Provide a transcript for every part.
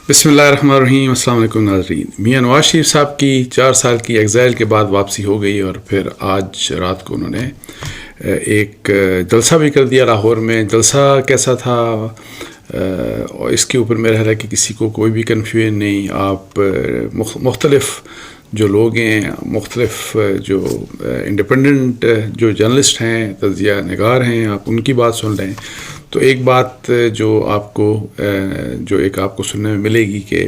بسم اللہ الرحمن الرحیم. السلام علیکم ناظرین. میاں نواز شریف صاحب کی 4 سال کی ایگزائل کے بعد واپسی ہو گئی اور پھر آج رات کو انہوں نے ایک جلسہ بھی کر دیا لاہور میں. جلسہ کیسا تھا اور اس کے اوپر میرا خیال ہے کہ کسی کو کوئی بھی کنفیوژن نہیں. آپ مختلف جو لوگ ہیں، مختلف جو انڈیپینڈنٹ جو جرنلسٹ ہیں، تجزیہ نگار ہیں، آپ ان کی بات سن لیں تو ایک بات جو آپ کو سننے میں ملے گی کہ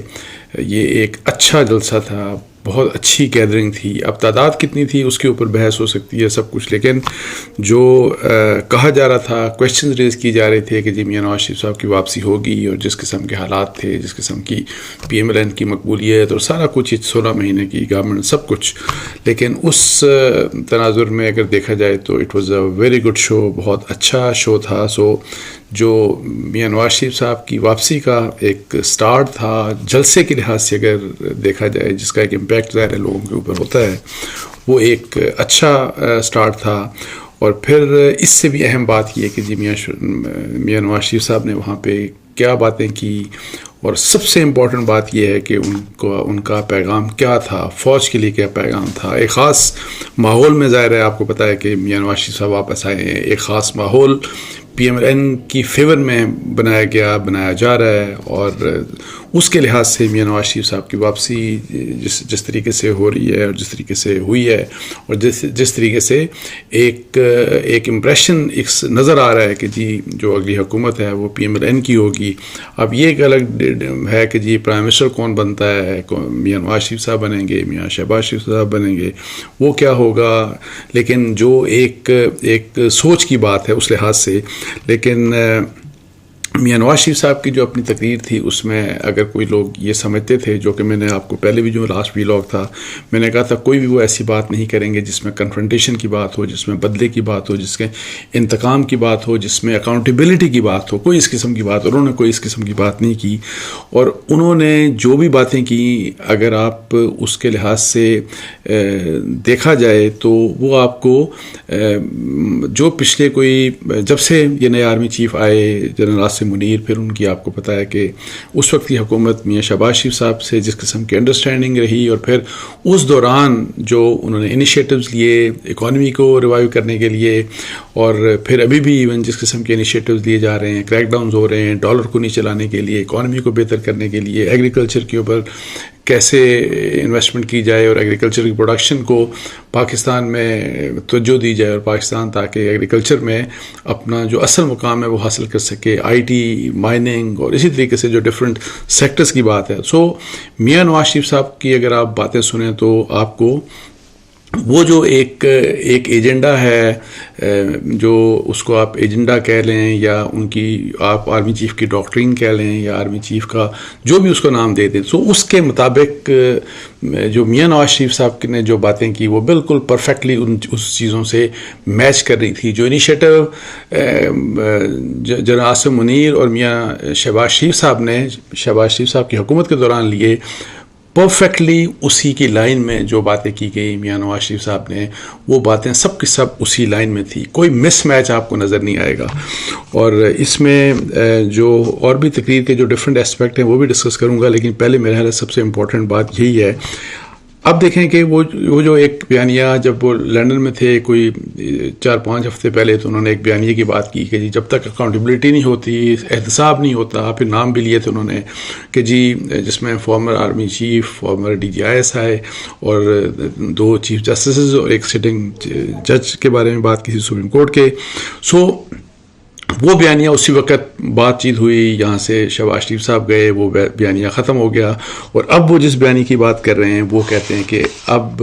یہ ایک اچھا جلسہ تھا، بہت اچھی گیدرنگ تھی. اب تعداد کتنی تھی اس کے اوپر بحث ہو سکتی ہے سب کچھ، لیکن جو کہا جا رہا تھا، کویشچن ریز کی جا رہے تھے کہ جی میاں نواز شریف صاحب کی واپسی ہوگی، اور جس قسم کے حالات تھے، جس قسم کی PMLN کی مقبولیت اور سارا کچھ 16 مہینے کی گورنمنٹ سب کچھ، لیکن اس تناظر میں اگر دیکھا جائے تو it was a very good show, بہت اچھا شو تھا. جو میاں نواز شریف صاحب کی واپسی کا ایک سٹارٹ تھا جلسے کے لحاظ سے اگر دیکھا جائے، جس کا ایک امپیکٹ ظاہر ہے لوگوں کے اوپر ہوتا ہے، وہ ایک اچھا سٹارٹ تھا. اور پھر اس سے بھی اہم بات یہ ہے کہ جی میاں نواز شریف صاحب نے وہاں پہ کیا باتیں کی، اور سب سے امپورٹنٹ بات یہ ہے کہ ان کا پیغام کیا تھا، فوج کے لیے کیا پیغام تھا. ایک خاص ماحول میں ظاہر ہے آپ کو پتہ ہے کہ میاں نواز شریف صاحب واپس آئے ہیں، ایک خاص ماحول PMLN کی فیور میں بنایا جا رہا ہے، اور اس کے لحاظ سے میاں نواز شریف صاحب کی واپسی جس طریقے سے ہو رہی ہے اور جس طریقے سے ہوئی ہے، اور جس طریقے سے ایک امپریشن نظر آ رہا ہے کہ جی جو اگلی حکومت ہے وہ PMLN کی ہوگی. اب یہ ایک الگ ہے کہ جی پرائم منسٹر کون بنتا ہے، میاں نواز شریف صاحب بنیں گے، میاں شہباز شریف صاحب بنیں گے، وہ کیا ہوگا. لیکن جو ایک سوچ کی بات ہے اس لحاظ سے. لیکن میاں نواز شریف صاحب کی جو اپنی تقریر تھی اس میں اگر کوئی لوگ یہ سمجھتے تھے، جو کہ میں نے آپ کو پہلے بھی جو لاسٹ ویلاگ تھا میں نے کہا تھا کوئی بھی وہ ایسی بات نہیں کریں گے جس میں کنفرنٹیشن کی بات ہو، جس میں بدلے کی بات ہو، جس کے انتقام کی بات ہو، جس میں اکاؤنٹیبلٹی کی بات ہو، کوئی اس قسم کی بات. انہوں نے کوئی اس قسم کی بات نہیں کی، اور انہوں نے جو بھی باتیں کی اگر آپ اس کے لحاظ سے دیکھا جائے تو وہ آپ کو جو پچھلے جب سے یہ نئے آرمی چیف آئے جنرل عاصم منیر، پھر ان کی آپ کو پتہ ہے کہ اس وقت کی حکومت میاں شہباز شریف صاحب سے جس قسم کی انڈرسٹینڈنگ رہی، اور پھر اس دوران جو انہوں نے انیشیٹوز لیے اکانومی کو ریوائیو کرنے کے لیے، اور پھر ابھی بھی ایون جس قسم کے انیشیٹوز لیے جا رہے ہیں، کریک ڈاؤنز ہو رہے ہیں ڈالر کو نہیں چلانے کے لیے، اکانومی کو بہتر کرنے کے لیے، ایگریکلچر کے اوپر کیسے انویسٹمنٹ کی جائے اور ایگریکلچر کی پروڈکشن کو پاکستان میں توجہ دی جائے، اور پاکستان تاکہ ایگریکلچر میں اپنا جو اصل مقام ہے وہ حاصل کر سکے، IT، مائننگ، اور اسی طریقے سے جو ڈفرینٹ سیکٹرز کی بات ہے. میاں نواز شریف صاحب کی اگر آپ باتیں سنیں تو آپ کو وہ جو ایک ایجنڈا ہے، جو اس کو آپ ایجنڈا کہہ لیں یا ان کی آپ آرمی چیف کی ڈاکٹرین کہہ لیں یا آرمی چیف کا جو بھی اس کو نام دے دیں، اس کے مطابق جو میاں نواز شریف صاحب نے جو باتیں کی وہ بالکل پرفیکٹلی اس چیزوں سے میچ کر رہی تھی. جو انیشیٹو جنرل عاصم منیر اور میاں شہباز شریف صاحب کی حکومت کے دوران لیے، پرفیکٹلی اسی کی لائن میں جو باتیں کی گئی میاں نواز شریف صاحب نے، وہ باتیں سب کی سب اسی لائن میں تھی، کوئی مس میچ آپ کو نظر نہیں آئے گا. اور اس میں جو اور بھی تقریر کے جو ڈفرینٹ اسپیکٹ ہیں وہ بھی ڈسکس کروں گا، لیکن پہلے میرے خیال ہے سب سے امپورٹنٹ بات یہی ہے. اب دیکھیں کہ وہ جو ایک بیانیہ جب وہ لندن میں تھے کوئی 4-5 ہفتے پہلے، تو انہوں نے ایک بیانیے کی بات کی کہ جی جب تک اکاؤنٹیبلٹی نہیں ہوتی، احتساب نہیں ہوتا، پھر نام بھی لیے تھے انہوں نے کہ جی جس میں former army chief, former DGIS آئے، اور 2 چیف جسٹسز اور ایک سٹنگ جج کے بارے میں بات کی تھی سپریم کورٹ کے. وہ بیانیہ اسی وقت بات چیت ہوئی، یہاں سے شہباز شریف صاحب گئے، وہ بیانیہ ختم ہو گیا، اور اب وہ جس بیانیے کی بات کر رہے ہیں وہ کہتے ہیں کہ اب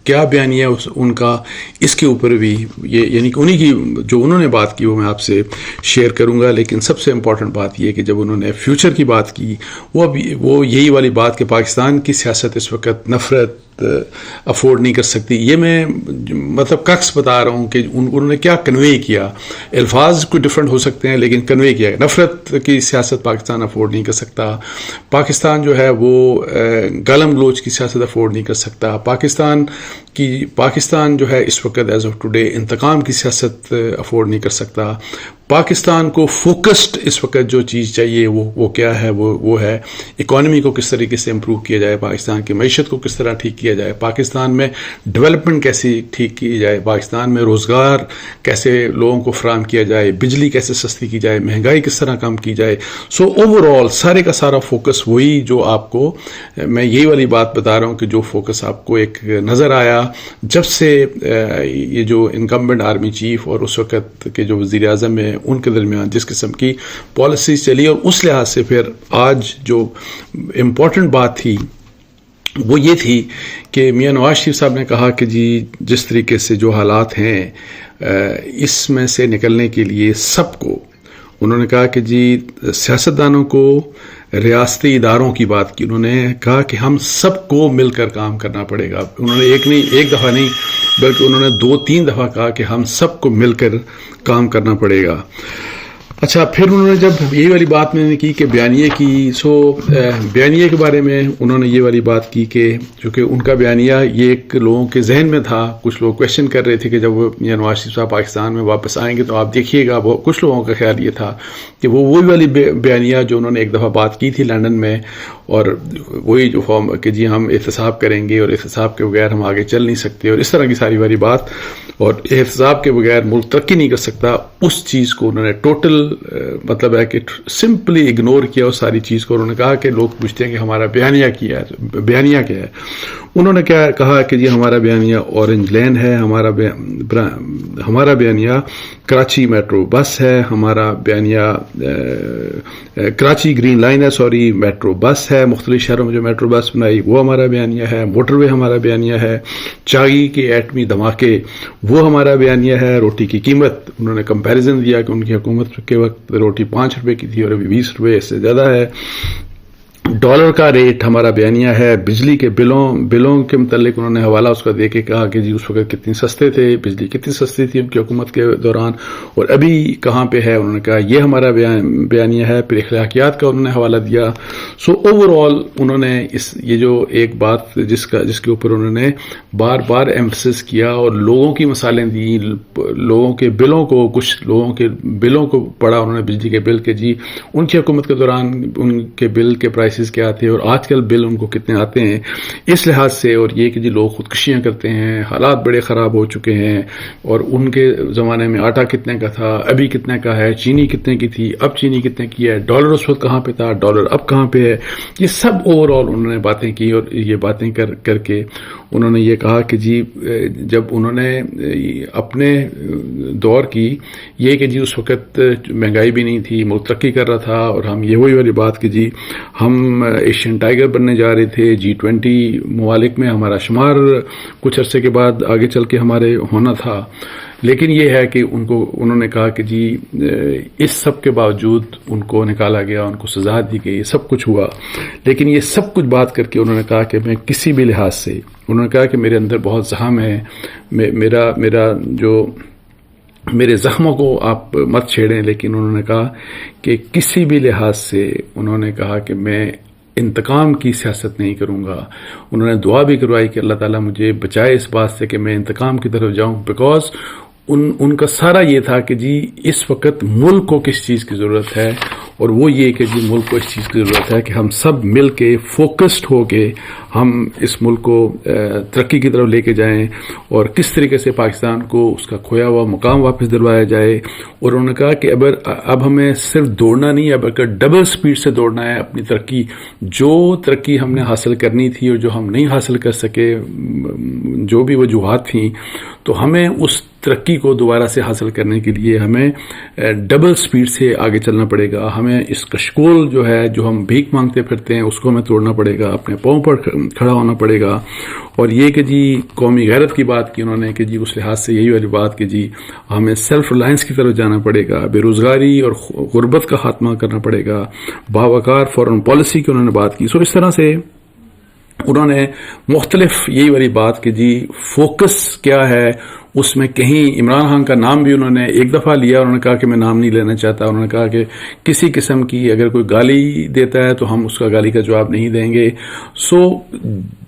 کیا بیانیہ ان کا، اس کے اوپر بھی یعنی کہ انہی کی جو انہوں نے بات کی وہ میں آپ سے شیئر کروں گا. لیکن سب سے امپورٹنٹ بات یہ کہ جب انہوں نے فیوچر کی بات کی، وہ یہی والی بات کہ پاکستان کی سیاست اس وقت نفرت، افورڈ نہیں کر سکتی. یہ میں مطلب ککس بتا رہا ہوں کہ انہوں نے کیا کنوے کیا. الفاظ کوئی ڈفرینٹ ہو سکتے ہیں لیکن کنوے کیا. نفرت کی سیاست پاکستان افورڈ نہیں کر سکتا. پاکستان جو ہے وہ گالم گلوچ کی سیاست افورڈ نہیں کر سکتا. پاکستان جو ہے اس وقت ایز آف ٹوڈے انتقام کی سیاست افورڈ نہیں کر سکتا. پاکستان کو فوکسڈ اس وقت جو چیز چاہیے وہ کیا ہے, وہ ہے اکانومی کو کس طریقے سے امپروو کیا جائے, پاکستان کی معیشت کو کس طرح ٹھیک کیا جائے, پاکستان میں ڈیولپمنٹ کیسے ٹھیک کی جائے, پاکستان میں روزگار کیسے لوگوں کو فراہم کیا جائے, بجلی کیسے سستی کی جائے, مہنگائی کس طرح کم کی جائے. سو اوور آل سارے کا سارا فوکس وہی جو آپ کو میں یہی والی بات بتا رہا ہوں کہ جو فوکس آپ کو ایک نظر آیا جب سے یہ جو انکمبنٹ آرمی چیف اور اس وقت کے جو وزیر اعظم ہیں ان کے درمیان جس قسم کی پالیسیز چلی, اور اس لحاظ سے پھر آج جو امپورٹنٹ بات تھی وہ یہ تھی کہ میاں نواز شریف صاحب نے کہا کہ جی جس طریقے سے جو حالات ہیں اس میں سے نکلنے کے لیے سب کو, انہوں نے کہا کہ جی سیاستدانوں کو, ریاستی اداروں کی بات کی, انہوں نے کہا کہ ہم سب کو مل کر کام کرنا پڑے گا. انہوں نے ایک دفعہ نہیں بلکہ انہوں نے 2-3 دفعہ کہا کہ ہم سب کو مل کر کام کرنا پڑے گا. اچھا, پھر انہوں نے جب یہی والی بات میں نے کی کہ بیانیے کی, بیانیے کے بارے میں انہوں نے یہ والی بات کی کہ چونکہ ان کا بیانیہ یہ ایک لوگوں کے ذہن میں تھا, کچھ لوگ کویشچن کر رہے تھے کہ جب وہ میاں نواز شریف صاحب پاکستان میں واپس آئیں گے تو آپ دیکھیے گا, کچھ لوگوں کا خیال یہ تھا کہ وہی والی بیانیہ جو انہوں نے ایک دفعہ بات کی تھی لندن میں, اور وہی جو فارم کہ جی ہم احتساب کریں گے اور احتساب کے بغیر ہم آگے چل نہیں سکتے, اور اس طرح کی ساری والی بات, اور احتساب کے بغیر ملک ترقی نہیں کر سکتا, اس چیز کو انہوں نے ٹوٹل مطلب ہے کہ سمپلی اگنور کیا اس ساری چیز کو. انہوں نے کہا کہ لوگ پوچھتے ہیں کہ ہمارا بیانیہ کیا ہے. انہوں نے کیا کہا کہ جی ہمارا بیانیہ اورنج لین ہے, ہمارا بیانیہ کراچی میٹرو بس ہے, ہمارا بیانیہ کراچی گرین لائن ہے, میٹرو بس ہے, مختلف شہروں میں جو میٹرو بس بنائی وہ ہمارا بیانیہ ہے, موٹر وے ہمارا بیانیہ ہے, چاغی کے ایٹمی دھماکے وہ ہمارا بیانیہ ہے, روٹی کی قیمت انہوں نے کمپیریزن دیا کہ ان کی حکومت کے وقت روٹی 5 روپے کی تھی اور ابھی 20 روپے, اس سے زیادہ ہے, ڈالر کا ریٹ ہمارا بیانیہ ہے, بجلی کے بلوں کے متعلق انہوں نے حوالہ اس کا دے کے کہا کہ جی اس وقت کتنی سستے تھے, بجلی کتنی سستی تھی ان کی حکومت کے دوران اور ابھی کہاں پہ ہے. انہوں نے کہا یہ ہمارا بیانیہ ہے. پھر اخلاقیات کا انہوں نے حوالہ دیا. سو اوور آل انہوں نے یہ جو ایک بات جس کے اوپر انہوں نے بار بار ایمفسس کیا اور لوگوں کی مثالیں دی, لوگوں کے بلوں کو, کچھ لوگوں کے بلوں کو پڑھا انہوں نے, بجلی کے بل کے جی ان کی حکومت کے دوران ان کے بل کے پرائسز کیا آتے ہیں اور آج کل بل ان کو کتنے آتے ہیں اس لحاظ سے, اور یہ کہ جی لوگ خودکشیاں کرتے ہیں, حالات بڑے خراب ہو چکے ہیں, اور ان کے زمانے میں آٹا کتنے کا تھا ابھی کتنے کا ہے, چینی کتنے کی تھی اب چینی کتنے کی ہے, ڈالر اس وقت کہاں پہ تھا ڈالر اب کہاں پہ ہے. یہ سب اوور آل انہوں نے باتیں کی, اور یہ باتیں کر کے انہوں نے یہ کہا کہ جی جب انہوں نے اپنے دور کی یہ کہ جی اس وقت مہنگائی بھی نہیں تھی, ملک ترقی کر رہا تھا, اور ہم یہ وہی والی بات کہ جی ہم ایشین ٹائیگر بننے جا رہے تھے, G20 ممالک میں ہمارا شمار کچھ عرصے کے بعد آگے چل کے ہمارے ہونا تھا. لیکن یہ ہے کہ انہوں نے کہا کہ جی اس سب کے باوجود ان کو نکالا گیا, ان کو سزا دی گئی, سب کچھ ہوا, لیکن یہ سب کچھ بات کر کے انہوں نے کہا کہ میں کسی بھی لحاظ سے, انہوں نے کہا کہ میرے اندر بہت زخم ہے, میرے زخموں کو آپ مت چھیڑیں, لیکن انہوں نے کہا کہ کسی بھی لحاظ سے انہوں نے کہا کہ میں انتقام کی سیاست نہیں کروں گا. انہوں نے دعا بھی کروائی کہ اللہ تعالیٰ مجھے بچائے اس بات سے کہ میں انتقام کی طرف جاؤں, بیکاز ان کا سارا یہ تھا کہ جی اس وقت ملک کو کس چیز کی ضرورت ہے, اور وہ یہ کہ جی ملک کو اس چیز کی ضرورت ہے کہ ہم سب مل کے فوکسڈ ہو کے ہم اس ملک کو ترقی کی طرف لے کے جائیں, اور کس طریقے سے پاکستان کو اس کا کھویا ہوا مقام واپس دلوایا جائے. اور انہوں نے کہا کہ اب ہمیں صرف دوڑنا نہیں, اب اگر ڈبل سپیڈ سے دوڑنا ہے اپنی ترقی, جو ترقی ہم نے حاصل کرنی تھی اور جو ہم نہیں حاصل کر سکے, جو بھی وجوہات تھیں, تو ہمیں اس ترقی کو دوبارہ سے حاصل کرنے کے لیے ہمیں ڈبل سپیڈ سے آگے چلنا پڑے گا. ہمیں اس کشکول جو ہے جو ہم بھیک مانگتے پھرتے ہیں اس کو ہمیں توڑنا پڑے گا, اپنے پاؤں پر کھڑا ہونا پڑے گا. اور یہ کہ جی قومی غیرت کی بات کی انہوں نے کہ جی اس لحاظ سے یہی والی بات کہ جی ہمیں سیلف ریلائنس کی طرف جانا پڑے گا, بے روزگاری اور غربت کا خاتمہ کرنا پڑے گا, باوقار فارن پالیسی کی انہوں نے بات کی. سو اس طرح سے انہوں نے مختلف یہی والی بات کہ جی فوکس کیا ہے اس میں، کہیں عمران خان کا نام بھی انہوں نے ایک دفعہ لیا، انہوں نے کہا کہ میں نام نہیں لینا چاہتا، انہوں نے کہا کہ کسی قسم کی اگر کوئی گالی دیتا ہے تو ہم اس کا گالی کا جواب نہیں دیں گے. سو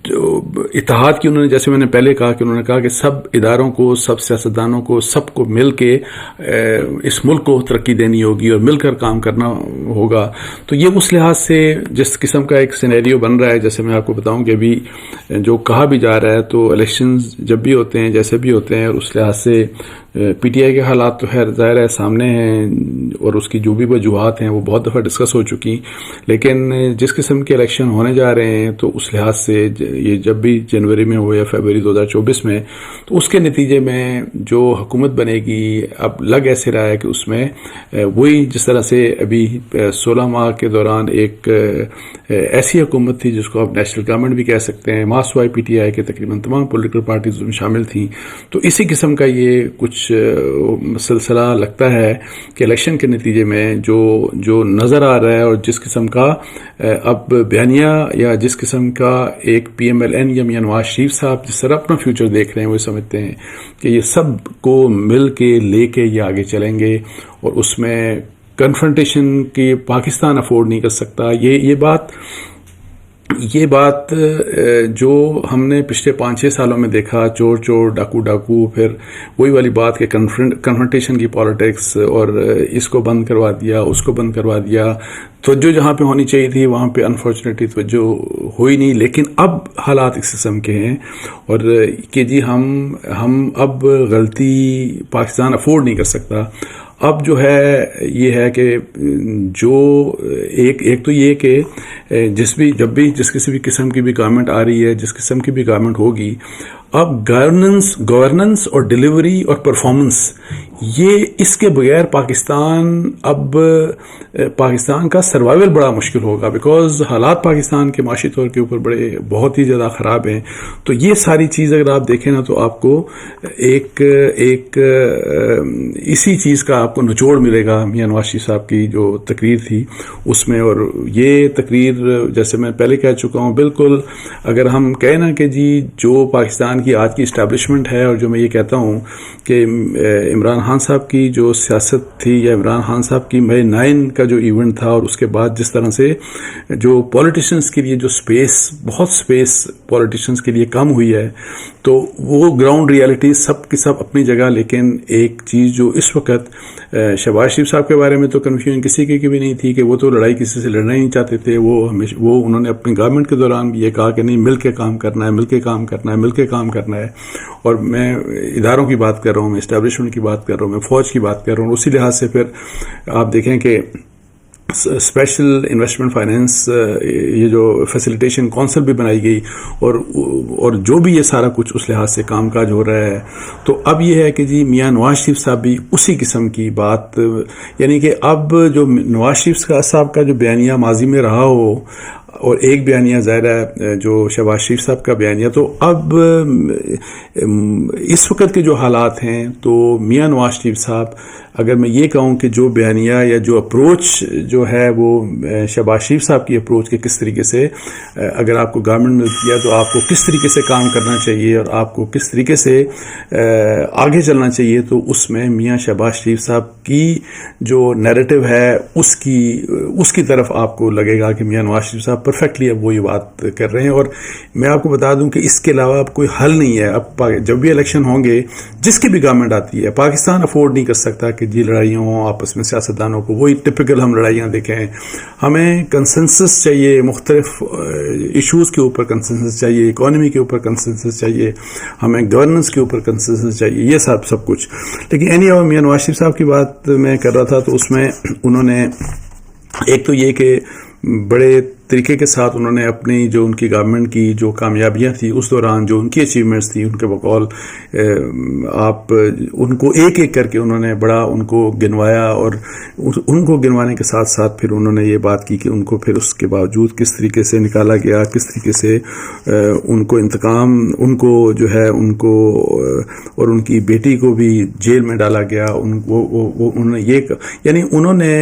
اتحاد کی انہوں نے، جیسے میں نے پہلے کہا کہ انہوں نے کہا کہ سب اداروں کو، سب سیاستدانوں کو، سب کو مل کے اس ملک کو ترقی دینی ہوگی اور مل کر کام کرنا ہوگا. تو یہ اس لحاظ سے جس قسم کا ایک سینیریو بن رہا ہے، جیسے میں آپ کو بتاؤں کہ ابھی جو کہا بھی جا رہا ہے تو الیکشنز جب بھی ہوتے ہیں جیسے بھی ہوتے ہیں، اس لحاظ سے پی ٹی آئی کے حالات تو خیر ظاہر ہے سامنے ہیں اور اس کی جو بھی وجوہات ہیں وہ بہت دفعہ ڈسکس ہو چکی، لیکن جس قسم کے الیکشن ہونے جا رہے ہیں تو اس لحاظ سے یہ جب بھی جنوری میں ہو یا فروری 2024 میں، تو اس کے نتیجے میں جو حکومت بنے گی اب لگ ایسے رہا ہے کہ اس میں وہی جس طرح سے ابھی 16 ماہ کے دوران ایک ایسی حکومت تھی جس کو آپ نیشنل گورنمنٹ بھی کہہ سکتے ہیں، ماسوائے پی ٹی آئی کے تقریباً تمام پولیٹیکل پارٹیز میں شامل تھیں. تو اسی قسم کا یہ کچھ سلسلہ لگتا ہے کہ الیکشن کے نتیجے میں جو نظر آ رہا ہے اور جس قسم کا اب بیانیہ یا جس قسم کا ایک پی ایم ایل این یا میاں نواز شریف صاحب جس طرح اپنا فیوچر دیکھ رہے ہیں، وہ سمجھتے ہیں کہ یہ سب کو مل کے لے کے یہ آگے چلیں گے اور اس میں کنفرنٹیشن کی پاکستان افورڈ نہیں کر سکتا. یہ بات جو ہم نے پچھلے 5-6 سالوں میں دیکھا، چور چور ڈاکو ڈاکو، پھر وہی والی بات کہ کنفرنٹیشن کی پالیٹکس اور اس کو بند کروا دیا، اس کو بند کروا دیا. توجہ جہاں پہ ہونی چاہیے تھی وہاں پہ انفارچونیٹلی توجہ ہوئی نہیں. لیکن اب حالات اس قسم کے ہیں اور کہ جی ہم اب غلطی پاکستان افورڈ نہیں کر سکتا. اب جو ہے یہ ہے کہ جو ایک تو یہ کہ جب بھی جس کسی بھی قسم کی بھی گورنمنٹ آ رہی ہے، جس قسم کی بھی گورنمنٹ ہوگی، اب گورننس اور ڈیلیوری اور پرفارمنس، یہ اس کے بغیر پاکستان کا سروائیول بڑا مشکل ہوگا، بیکاز حالات پاکستان کے معاشی طور کے اوپر بہت ہی زیادہ خراب ہیں. تو یہ ساری چیز اگر آپ دیکھیں نا تو آپ کو ایک اسی چیز کا آپ کو نچوڑ ملے گا میاں نواز شریف صاحب کی جو تقریر تھی اس میں. اور یہ تقریر جیسے میں پہلے کہہ چکا ہوں، بالکل اگر ہم کہیں نا کہ جی جو پاکستان کی آج کی اسٹیبلشمنٹ ہے، اور جو میں یہ کہتا ہوں کہ عمران خان صاحب کی جو سیاست تھی یا عمران خان صاحب کی مئی 9 کا جو ایونٹ تھا، اور اس کے بعد جس طرح سے جو پولیٹیشنز کے لیے جو بہت سپیس پولیٹیشنز کے لیے کم ہوئی ہے، تو وہ گراؤنڈ ریالٹی سب کی سب اپنی جگہ. لیکن ایک چیز جو اس وقت شہباز شریف صاحب کے بارے میں تو کنفیوژن کسی کی بھی نہیں تھی کہ وہ تو لڑائی کسی سے لڑنا ہی نہیں چاہتے تھے. وہ انہوں نے اپنی گورنمنٹ کے دوران بھی یہ کہا کہ نہیں، مل کے کام کرنا ہے، مل کے کام کرنا ہے، مل کے کام کرنا ہے. اور میں اداروں کی بات کر رہا ہوں، میں اسٹیبلشمنٹ کی بات کر رہا ہوں، میں فوج کی بات کر رہا ہوں. اسی لحاظ سے پھر آپ دیکھیں کہ اسپیشل انویسٹمنٹ فائنینس یہ جو فیسیلیٹیشن کونسل بھی بنائی گئی، اور جو بھی یہ سارا کچھ اس لحاظ سے کام کاج ہو رہا ہے. تو اب یہ ہے کہ جی میاں نواز شریف صاحب بھی اسی قسم کی بات، یعنی کہ اب جو نواز شریف صاحب کا جو بیانیہ ماضی میں رہا ہو اور ایک بیانیہ ظاہر ہے جو شہباز شریف صاحب کا بیانیہ، تو اب اس وقت کے جو حالات ہیں تو میاں نواز شریف صاحب، اگر میں یہ کہوں کہ جو بیانیہ یا جو اپروچ جو ہے وہ شہباز شریف صاحب کی اپروچ کے کس طریقے سے اگر آپ کو گورنمنٹ ملتی ہے تو آپ کو کس طریقے سے کام کرنا چاہیے اور آپ کو کس طریقے سے آگے چلنا چاہیے، تو اس میں میاں شہباز شریف صاحب کی جو نیریٹو ہے اس کی طرف آپ کو لگے گا کہ میاں نواز شریف صاحب پرفیکٹلی اب وہ یہ بات کر رہے ہیں. اور میں آپ کو بتا دوں کہ اس کے علاوہ اب کوئی حل نہیں ہے. اب جب بھی الیکشن ہوں گے، جس کی بھی گورنمنٹ آتی ہے، پاکستان افورڈ نہیں کر سکتا کہ جی لڑائیاں ہوں آپس میں سیاستدانوں کو، وہی ٹپکل ہم لڑائیاں دیکھیں. ہمیں کنسنسس چاہیے، مختلف ایشوز کے اوپر کنسنسس چاہیے، اکانومی کے اوپر کنسنسس چاہیے، ہمیں گورننس کے اوپر کنسنسس چاہیے، یہ سب کچھ. لیکن میاں نواز شریف صاحب کی بات میں کر رہا تھا، تو اس میں انہوں نے ایک تو یہ کہ بڑے طریقے کے ساتھ انہوں نے اپنی جو ان کی گورنمنٹ کی جو کامیابیاں تھیں اس دوران، جو ان کی اچیومنٹس تھیں، ان کے بقول آپ ان کو ایک ایک کر کے انہوں نے بڑا ان کو گنوایا. اور ان کو گنوانے کے ساتھ ساتھ پھر انہوں نے یہ بات کی کہ ان کو پھر اس کے باوجود کس طریقے سے نکالا گیا، کس طریقے سے ان کو انتقام، ان کو جو ہے ان کو اور ان کی بیٹی کو بھی جیل میں ڈالا گیا. انہوں نے یہ یعنی انہوں نے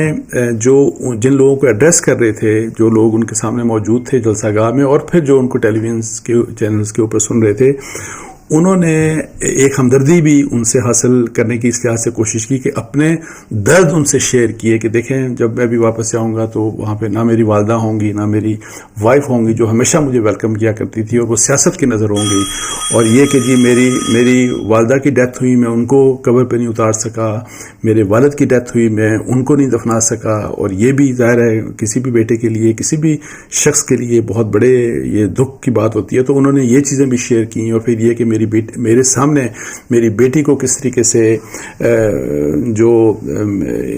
جو جن لوگوں کو ایڈریس کر رہے تھے، جو لوگ ان کے سامنے موجود تھے جلسہ گاہ میں اور پھر جو ان کو ٹیلی ویژن کے چینلز کے اوپر سن رہے تھے، انہوں نے ایک ہمدردی بھی ان سے حاصل کرنے کی اس لحاظ سے کوشش کی کہ اپنے درد ان سے شیئر کیے کہ دیکھیں جب میں بھی واپس آؤں گا تو وہاں پہ نہ میری والدہ ہوں گی نہ میری وائف ہوں گی جو ہمیشہ مجھے ویلکم کیا کرتی تھی، اور وہ سیاست کی نظر ہوں گی، اور یہ کہ جی میری والدہ کی ڈیتھ ہوئی، میں ان کو قبر پہ نہیں اتار سکا، میرے والد کی ڈیتھ ہوئی، میں ان کو نہیں دفنا سکا، اور یہ بھی ظاہر ہے کسی بھی بیٹے کے لیے کسی بھی شخص کے لیے بہت بڑے یہ دکھ کی بات ہوتی ہے، تو انہوں نے یہ چیزیں بھی شیئر کی، اور پھر یہ کہ میرے سامنے میری بیٹی کو کس طریقے سے جو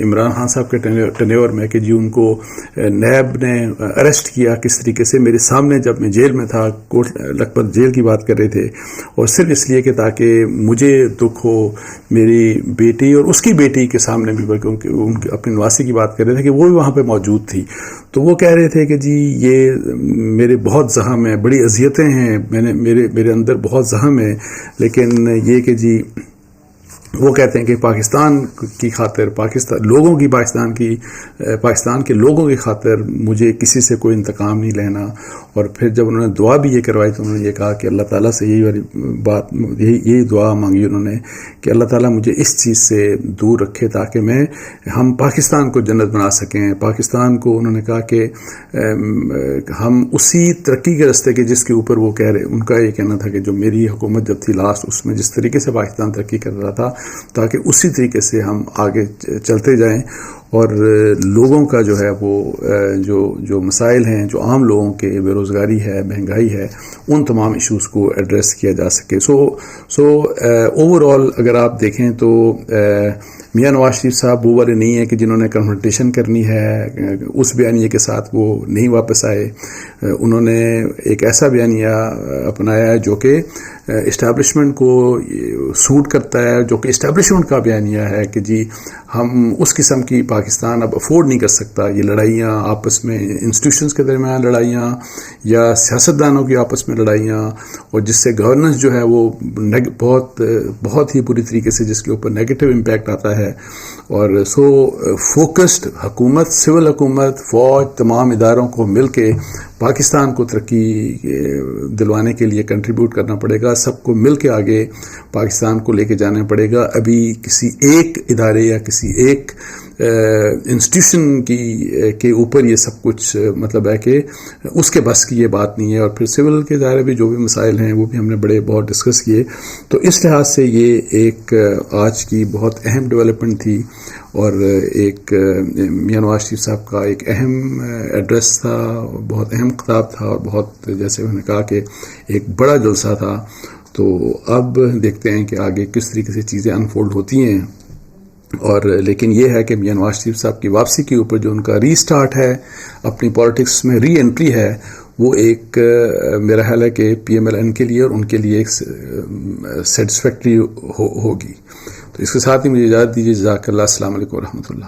عمران خان صاحب کے ٹینیور میں کہ جی ان کو نیب نے اریسٹ کیا کس طریقے سے میرے سامنے جب میں جیل میں تھا، کوٹ لکھپت جیل کی بات کر رہے تھے، اور صرف اس لیے کہ تاکہ مجھے دکھ ہو میری بیٹی اور اس کی بیٹی کے سامنے بھی، بلکہ ان کی اپنی نواسی کی بات کر رہے تھے کہ وہ بھی وہاں پہ موجود تھی، تو وہ کہہ رہے تھے کہ جی یہ میرے بہت زخم ہے، بڑی اذیتیں ہیں، میرے اندر بہت زخم ہے، لیکن یہ کہ جی وہ کہتے ہیں کہ پاکستان کی خاطر پاکستان کے لوگوں کی خاطر مجھے کسی سے کوئی انتقام نہیں لینا، اور پھر جب انہوں نے دعا بھی یہ کروائی تو انہوں نے یہ کہا کہ اللہ تعالیٰ سے یہی دعا مانگی انہوں نے کہ اللہ تعالیٰ مجھے اس چیز سے دور رکھے تاکہ ہم پاکستان کو جنت بنا سکیں، پاکستان کو انہوں نے کہا کہ ہم اسی ترقی کے راستے کے جس کے اوپر وہ کہہ رہے، ان کا یہ کہنا تھا کہ جو میری حکومت جب تھی لاسٹ اس میں جس طریقے سے پاکستان ترقی کر رہا تھا تاکہ اسی طریقے سے ہم آگے چلتے جائیں، اور لوگوں کا جو ہے وہ جو مسائل ہیں جو عام لوگوں کے، بے روزگاری ہے، مہنگائی ہے، ان تمام ایشوز کو ایڈریس کیا جا سکے۔ سو اوور آل اگر آپ دیکھیں تو میاں نواز شریف صاحب وہ والے نہیں ہیں کہ جنہوں نے کنفرنٹیشن کرنی ہے، اس بیانیے کے ساتھ وہ نہیں واپس آئے، انہوں نے ایک ایسا بیانیہ اپنایا ہے جو کہ اسٹیبلشمنٹ کو سوٹ کرتا ہے، جو کہ اسٹیبلشمنٹ کا بیانیہ ہے کہ جی ہم اس قسم کی پاکستان اب افورڈ نہیں کر سکتا، یہ لڑائیاں آپس میں انسٹیٹیوشنز کے درمیان لڑائیاں یا سیاستدانوں کی آپس میں لڑائیاں، اور جس سے گورننس جو ہے وہ بہت ہی بری طریقے سے جس کے اوپر نیگیٹو امپیکٹ آتا ہے، اور فوکسڈ حکومت، سول حکومت، فوج، تمام اداروں کو مل کے پاکستان کو ترقی دلوانے کے لیے کنٹریبیوٹ کرنا پڑے گا، سب کو مل کے آگے پاکستان کو لے کے جانا پڑے گا۔ ابھی کسی ایک ادارے یا کسی ایک انسٹیٹیوشن کے اوپر یہ سب کچھ مطلب ہے کہ اس کے بس کی یہ بات نہیں ہے، اور پھر سول کے دائرے بھی جو بھی مسائل ہیں وہ بھی ہم نے بہت ڈسکس کیے، تو اس لحاظ سے یہ ایک آج کی بہت اہم ڈیولپمنٹ تھی، اور ایک میاں نواز شریف صاحب کا ایک اہم ایڈریس تھا، بہت اہم خطاب تھا، اور بہت جیسے انہوں نے کہا کہ ایک بڑا جلسہ تھا۔ تو اب دیکھتے ہیں کہ آگے کس طریقے سے چیزیں انفولڈ ہوتی ہیں، اور لیکن یہ ہے کہ میاں نواز شریف صاحب کی واپسی کے اوپر جو ان کا ری سٹارٹ ہے، اپنی پالیٹکس میں ری انٹری ہے، وہ ایک میرا خیال ہے کہ پی ایم ایل این کے لیے اور ان کے لیے ایک سیٹسفیکٹری ہوگی۔ تو اس کے ساتھ ہی مجھے اجازت دیجیے، جزاک اللہ، السلام علیکم ورحمۃ اللہ۔